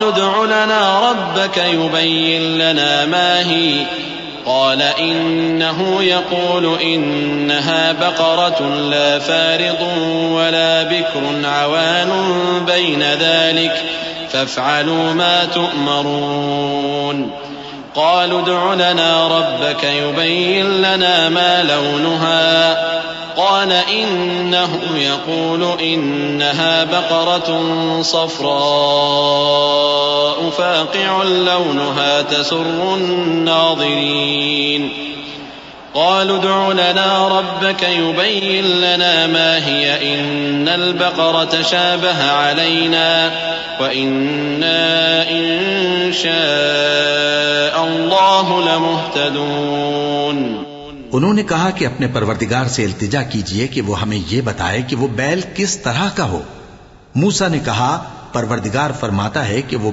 ادع لنا ربك يبين لنا ما هي قال إنه يقول إنها بقرة لا فارض ولا بكر عوان بين ذلك فافعلوا ما تؤمرون قالوا ادع لنا ربك يبين لنا ما لونها قال إنه يقول إنها بقرة صفراء فاقع لونها تسر الناظرين قالوا ادع لنا ربك يبين لنا ما هي إن البقرة شابه علينا وإنا إن شاء الله لمهتدون। उन्होंने कहा कि अपने परवरदिगार से इल्तिजा कीजिए कि वो हमें ये बताए कि वो बैल किस तरह का हो। मूसा ने कहा, परवरदिगार फरमाता है कि वो